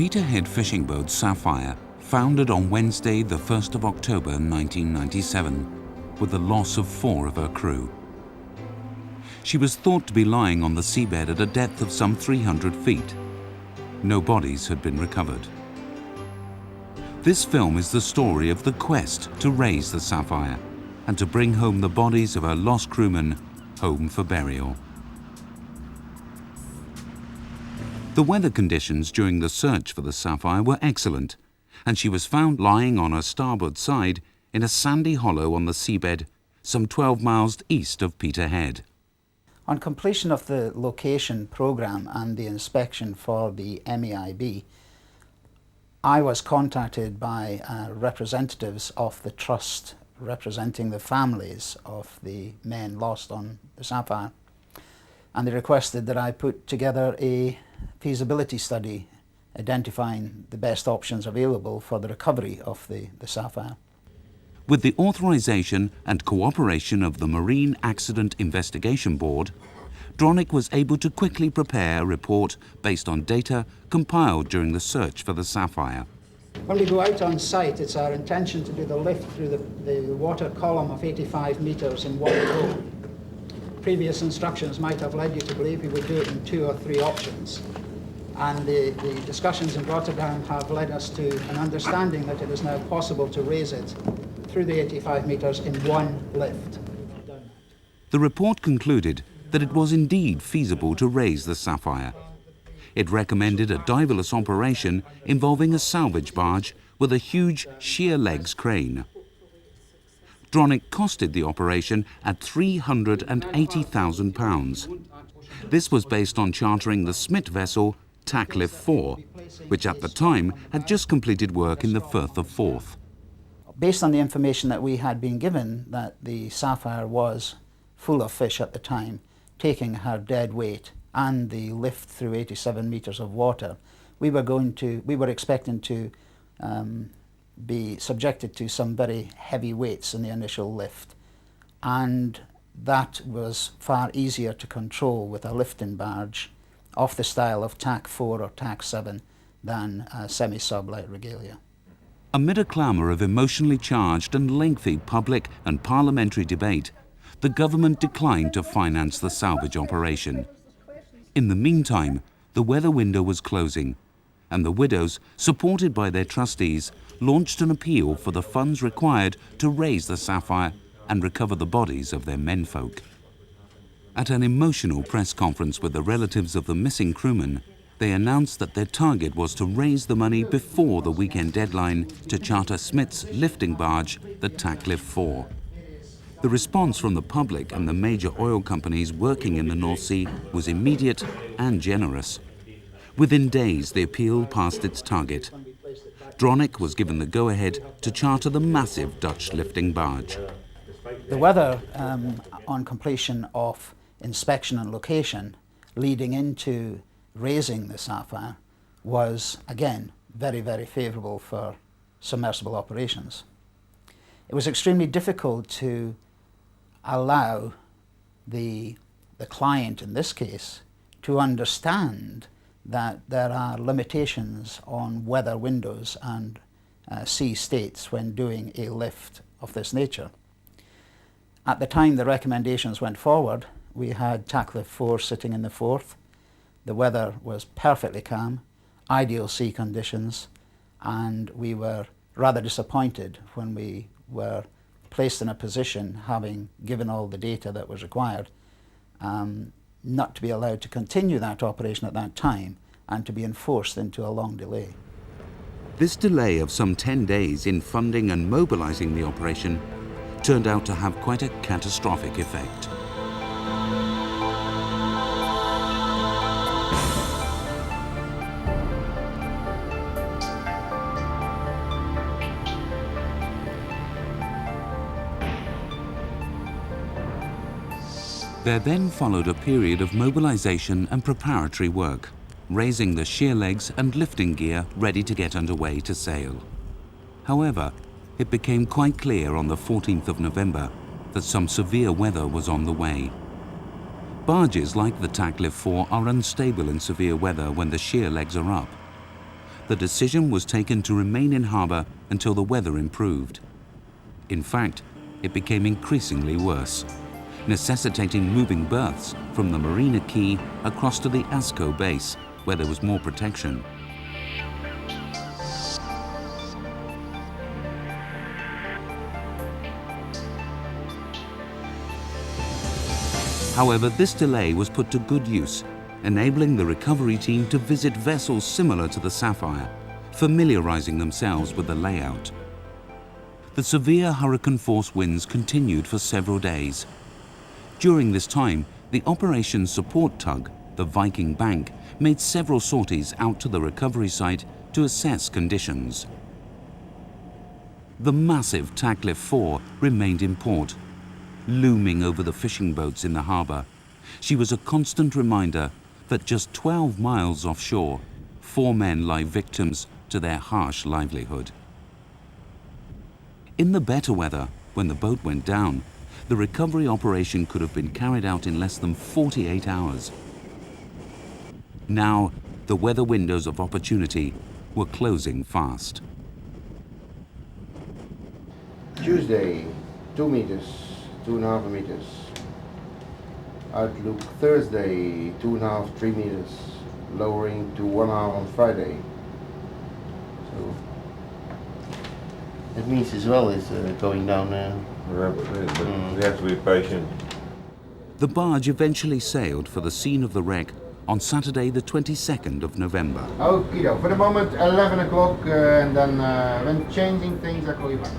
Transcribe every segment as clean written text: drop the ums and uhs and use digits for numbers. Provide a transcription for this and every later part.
peterhead fishing boat Sapphire foundered on Wednesday, the 1st of October 1997, with the loss of 4 of her crew. She was thought to be lying on the seabed at a depth of some 300 feet. No bodies had been recovered. This film is the story of the quest to raise the Sapphire and to bring home the bodies of her lost crewmen home for burial. The weather conditions during the search for the Sapphire were excellent, and she was found lying on her starboard side in a sandy hollow on the seabed some 12 miles east of Peterhead. On completion of the location program and the inspection for the MEIB, I was contacted by representatives of the trust representing the families of the men lost on the Sapphire, and they requested that I put together a feasibility study identifying the best options available for the recovery of the Sapphire. With the authorization and cooperation of the Marine Accident Investigation Board, Dronick was able to quickly prepare a report based on data compiled during the search for the Sapphire. When we go out on site, it's our intention to do the lift through the water column of 85 metres in one go. Previous instructions might have led you to believe we would do it in 2 or 3 options. And the discussions in Rotterdam have led us to an understanding that it is now possible to raise it through the 85 metres in one lift. The report concluded that it was indeed feasible to raise the Sapphire. It recommended a diverless operation involving a salvage barge with a huge sheer legs crane. Dronick costed the operation at £380,000. This was based on chartering the Smith vessel Taklift 4, which at the time had just completed work in the Firth of Forth. Based on the information that we had been given that the Sapphire was full of fish at the time, taking her dead weight and the lift through 87 metres of water, we were expecting to be subjected to some very heavy weights in the initial lift, and that was far easier to control with a lifting barge of the style of TAC 4 or TAC 7 than a semi-sub light regalia. Amid a clamour of emotionally charged and lengthy public and parliamentary debate, the government declined to finance the salvage operation. In the meantime, the weather window was closing, and the widows, supported by their trustees, launched an appeal for the funds required to raise the Sapphire and recover the bodies of their menfolk. At an emotional press conference with the relatives of the missing crewmen, they announced that their target was to raise the money before the weekend deadline to charter Smith's lifting barge, the Taklift 4. The response from the public and the major oil companies working in the North Sea was immediate and generous. Within days, the appeal passed its target. Dronick was given the go-ahead to charter the massive Dutch lifting barge. The weather on completion of inspection and location leading into raising the Sapphire was, again, very, very favourable for submersible operations. It was extremely difficult to allow the client, in this case, to understand that there are limitations on weather windows and sea states when doing a lift of this nature. At the time the recommendations went forward, we had Taklift 4 sitting in the Forth. The weather was perfectly calm, ideal sea conditions, and we were rather disappointed when we were placed in a position, having given all the data that was required, not to be allowed to continue that operation at that time and to be enforced into a long delay. This delay of some 10 days in funding and mobilising the operation turned out to have quite a catastrophic effect. There then followed a period of mobilization and preparatory work, raising the sheer legs and lifting gear ready to get underway to sail. However, it became quite clear on the 14th of November that some severe weather was on the way. Barges like the Taklift 4 are unstable in severe weather when the sheer legs are up. the decision was taken to remain in harbour until the weather improved. In fact, it became increasingly worse, necessitating moving berths from the Marina Quay across to the Asco base, where there was more protection. However, this delay was put to good use, enabling the recovery team to visit vessels similar to the Sapphire, familiarizing themselves with the layout. The severe hurricane-force winds continued for several days. During this time, the operation support tug, the Vikingbank, made several sorties out to the recovery site to assess conditions. The massive taklift 4 remained in port, looming over the fishing boats in the harbour. She was a constant reminder that just 12 miles offshore, 4 men lie victims to their harsh livelihood. In the better weather, when the boat went down, the recovery operation could have been carried out in less than 48 hours. Now, the weather windows of opportunity were closing fast. Tuesday, 2 meters, 2.5 meters. Outlook Thursday, 2.5, 3 meters, lowering to 1 hour on Friday. So it means as well is going down. we have to be patient. The barge eventually sailed for the scene of the wreck on Saturday the 22nd of November. Okay, for the moment 11 o'clock, and then when changing things I call you back.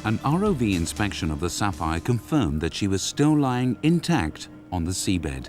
An ROV inspection of the Sapphire confirmed that she was still lying intact on the seabed.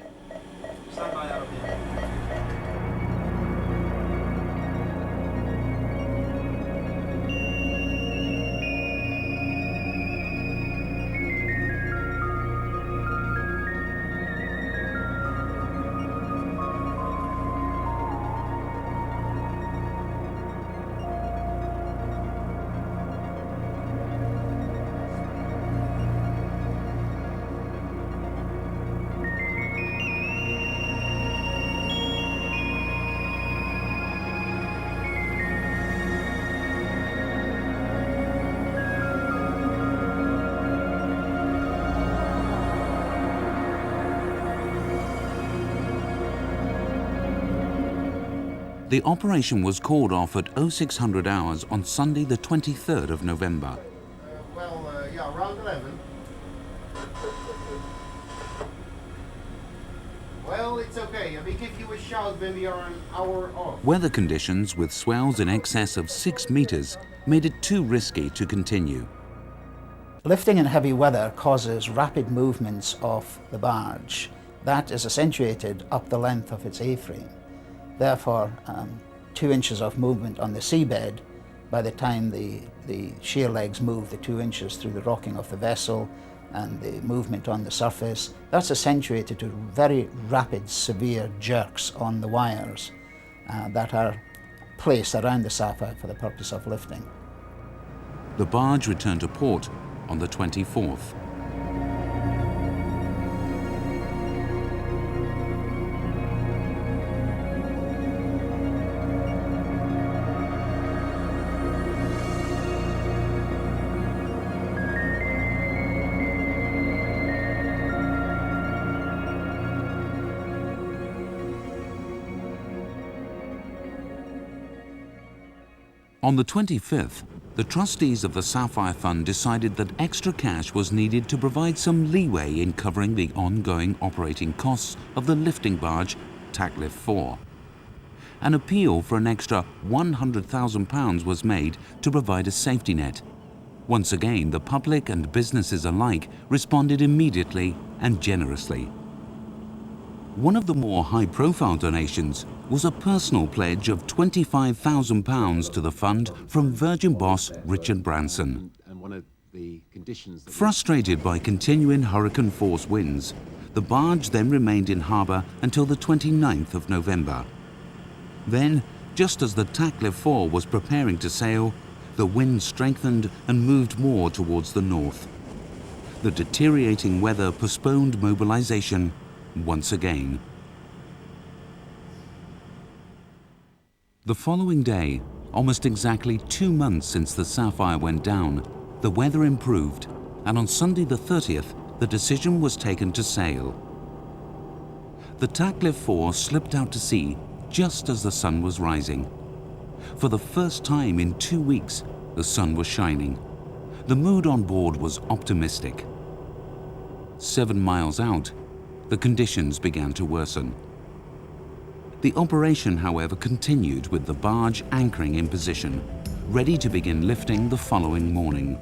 The operation was called off at 0600 hours on Sunday the 23rd of November. Yeah, around 11. Well, it's okay. We give you a shout when we are an hour off. Weather conditions with swells in excess of 6 meters made it too risky to continue. Lifting in heavy weather causes rapid movements of the barge. That is accentuated up the length of its A-frame. Therefore, 2 inches of movement on the seabed, by the time the shear legs move the 2 inches through the rocking of the vessel, and the movement on the surface, that's accentuated to very rapid, severe jerks on the wires that are placed around the Sapphire for the purpose of lifting. The barge returned to port on the 24th. On the 25th, the trustees of the Sapphire Fund decided that extra cash was needed to provide some leeway in covering the ongoing operating costs of the lifting barge Taklift 4. An appeal for an extra £100,000 was made to provide a safety net. Once again, the public and businesses alike responded immediately and generously. One of the more high-profile donations was a personal pledge of £25,000 to the fund from Virgin boss Richard Branson. Frustrated by continuing hurricane-force winds, the barge then remained in harbour until the 29th of November. Then, just as the Taklift 4 was preparing to sail, the wind strengthened and moved more towards the north. The deteriorating weather postponed mobilisation once again. The following day, almost exactly 2 months since the Sapphire went down, the weather improved, and on Sunday the 30th, the decision was taken to sail. The Taklift 4 slipped out to sea just as the sun was rising. For the first time in 2 weeks, the sun was shining. The mood on board was optimistic. 7 miles out, the conditions began to worsen. The operation, however, continued with the barge anchoring in position, ready to begin lifting the following morning.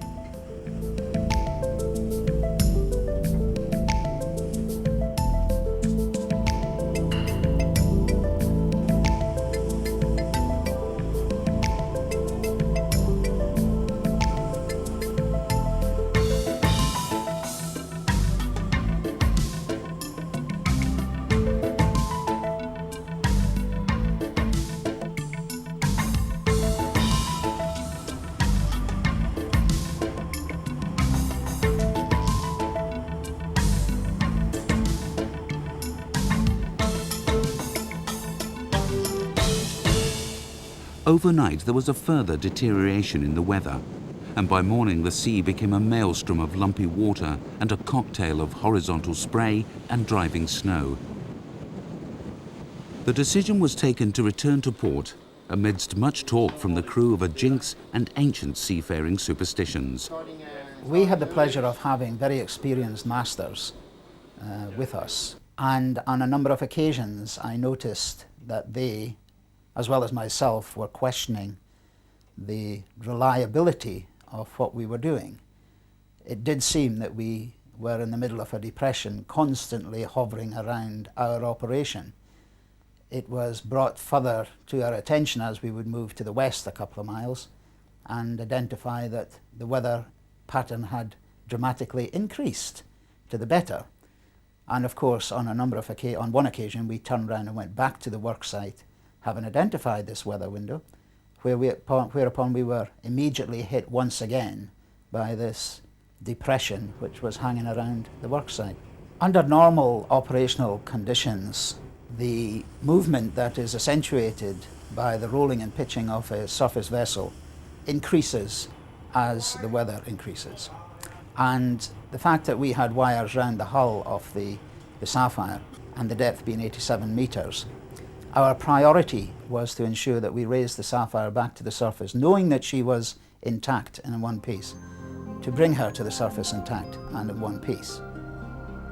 Overnight, there was a further deterioration in the weather, and by morning the sea became a maelstrom of lumpy water and a cocktail of horizontal spray and driving snow. The decision was taken to return to port amidst much talk from the crew of a jinx and ancient seafaring superstitions. We had the pleasure of having very experienced masters with us, and on a number of occasions I noticed that they, as well as myself, were questioning the reliability of what we were doing. It did seem that we were in the middle of a depression, constantly hovering around our operation. It was brought further to our attention as we would move to the west a couple of miles and identify that the weather pattern had dramatically increased to the better. And of course, on one occasion, we turned around and went back to the work site, having identified this weather window, whereupon we were immediately hit once again by this depression which was hanging around the worksite. Under normal operational conditions, the movement that is accentuated by the rolling and pitching of a surface vessel increases as the weather increases. And the fact that we had wires round the hull of the Sapphire, and the depth being 87 metres, our priority was to ensure that we raised the Sapphire back to the surface, knowing that she was intact and in one piece, to bring her to the surface intact and in one piece.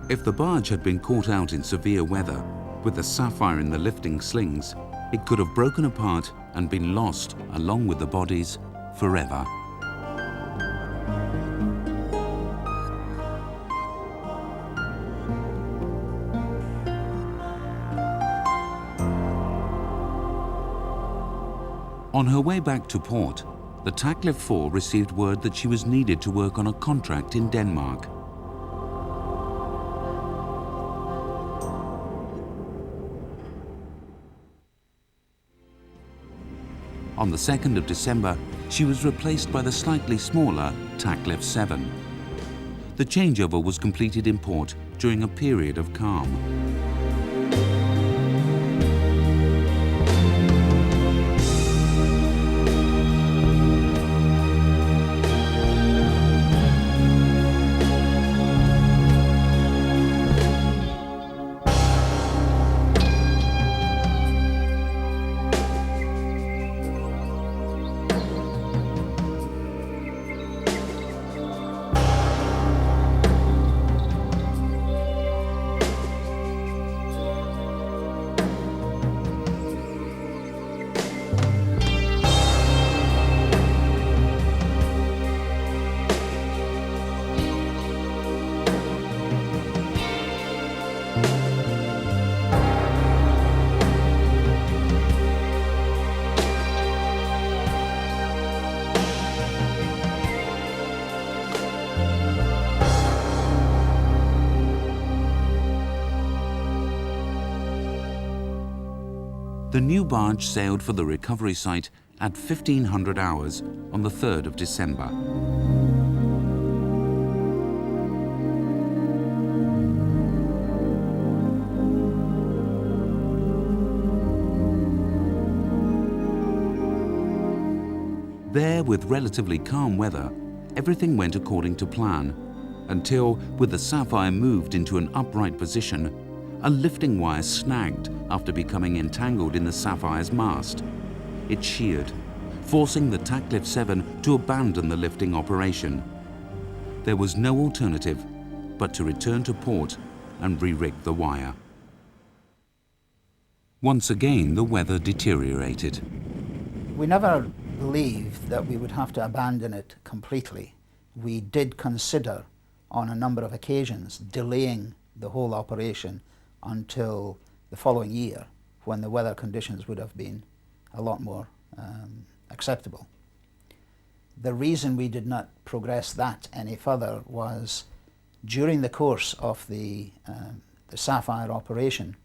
If the barge had been caught out in severe weather, with the Sapphire in the lifting slings, it could have broken apart and been lost, along with the bodies, forever. On her way back to port, the Taklift 4 received word that she was needed to work on a contract in Denmark. On the 2nd of December, she was replaced by the slightly smaller taklift 7. The changeover was completed in port during a period of calm. The new barge sailed for the recovery site at 1500 hours on the 3rd of December. There, with relatively calm weather, everything went according to plan, until, with the Sapphire moved into an upright position, a lifting wire snagged after becoming entangled in the Sapphire's mast. It sheared, forcing the taklift 7 to abandon the lifting operation. There was no alternative but to return to port and re-rig the wire. Once again, the weather deteriorated. We never believed that we would have to abandon it completely. We did consider on a number of occasions delaying the whole operation until the following year, when the weather conditions would have been a lot more acceptable. The reason we did not progress that any further was during the course of the Sapphire operation,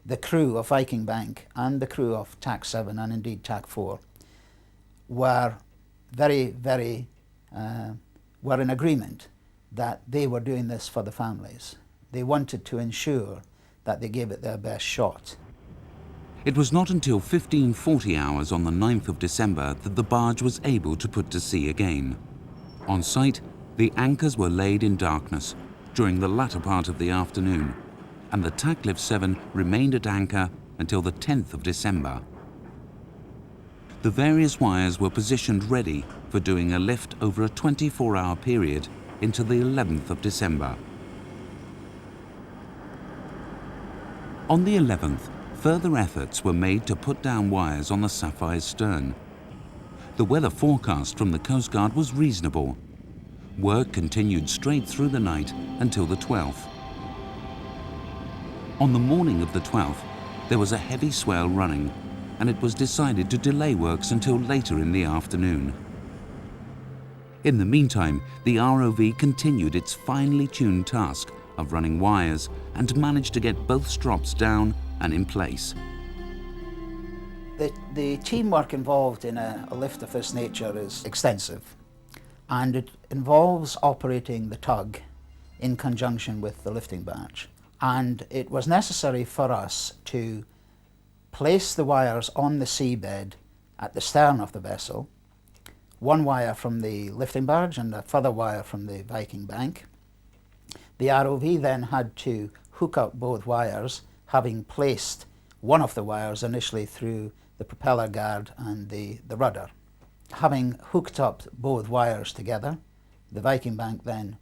the crew of vikingbank and the crew of Tak 7 and indeed Tak 4 were were in agreement that they were doing this for the families. They wanted to ensure that they gave it their best shot. It was not until 1540 hours on the 9th of December that the barge was able to put to sea again. On site, the anchors were laid in darkness during the latter part of the afternoon, and the taklift 7 remained at anchor until the 10th of December. The various wires were positioned ready for doing a lift over a 24-hour period into the 11th of December. On the 11th, further efforts were made to put down wires on the Sapphire's stern. The weather forecast from the Coast Guard was reasonable. Work continued straight through the night until the 12th. On the morning of the 12th, there was a heavy swell running, and it was decided to delay works until later in the afternoon. In the meantime, the ROV continued its finely tuned task of running wires and managed to get both strops down and in place. The teamwork involved in a lift of this nature is extensive, and it involves operating the tug in conjunction with the lifting barge. And it was necessary for us to place the wires on the seabed at the stern of the vessel, one wire from the lifting barge and a further wire from the vikingbank. The ROV then had to hook up both wires, having placed one of the wires initially through the propeller guard and the rudder. Having hooked up both wires together, the vikingbank then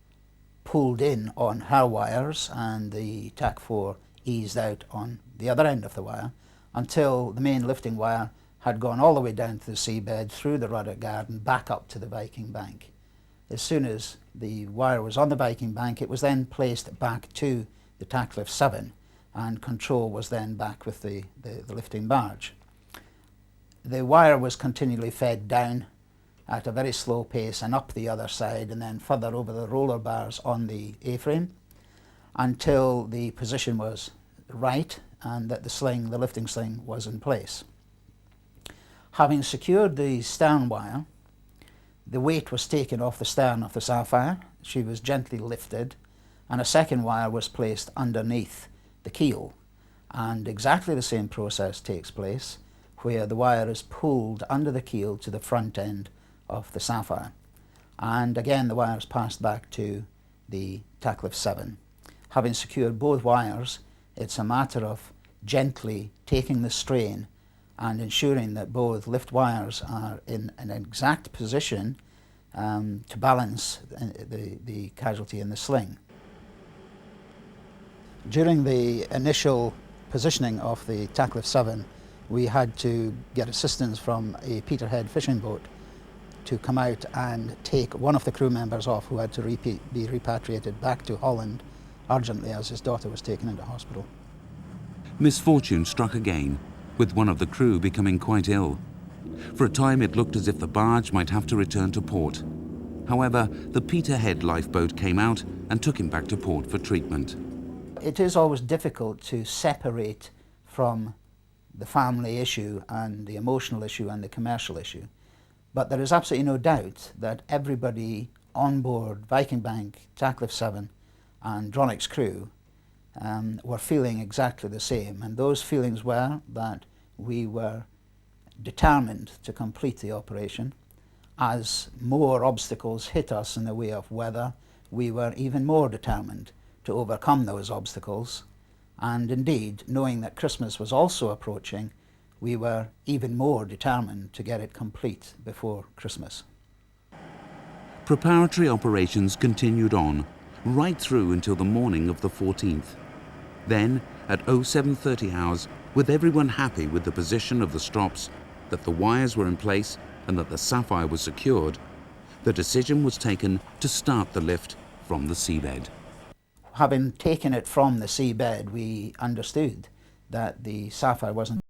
pulled in on her wires and the Tak 4 eased out on the other end of the wire until the main lifting wire had gone all the way down to the seabed through the rudder guard and back up to the vikingbank. As soon as the wire was on the vikingbank, it was then placed back to the taklift 7, and control was then back with the lifting barge. The wire was continually fed down at a very slow pace and up the other side and then further over the roller bars on the A-frame until the position was right and that the lifting sling was in place. Having secured the stern wire, the weight was taken off the stern of the Sapphire. She was gently lifted, and a second wire was placed underneath the keel. And exactly the same process takes place, where the wire is pulled under the keel to the front end of the Sapphire. And again, the wire is passed back to the taklift 7. Having secured both wires, it's a matter of gently taking the strain and ensuring that both lift wires are in an exact position to balance the casualty in the sling. During the initial positioning of the taklift 7, we had to get assistance from a peterhead fishing boat to come out and take one of the crew members off, who had to be repatriated back to Holland urgently as his daughter was taken into hospital. Misfortune struck again, with one of the crew becoming quite ill. For a time it looked as if the barge might have to return to port. However, the peterhead lifeboat came out and took him back to port for treatment. It is always difficult to separate from the family issue and the emotional issue and the commercial issue. But there is absolutely no doubt that everybody on board vikingbank, taklift 7 and Dronnick's crew were feeling exactly the same. And those feelings were that we were determined to complete the operation. As more obstacles hit us in the way of weather, we were even more determined to overcome those obstacles. And indeed, knowing that Christmas was also approaching, we were even more determined to get it complete before Christmas. Preparatory operations continued on, right through until the morning of the 14th. Then, at 07:30 hours, with everyone happy with the position of the strops, that the wires were in place and that the Sapphire was secured, the decision was taken to start the lift from the seabed. Having taken it from the seabed, we understood that the Sapphire wasn't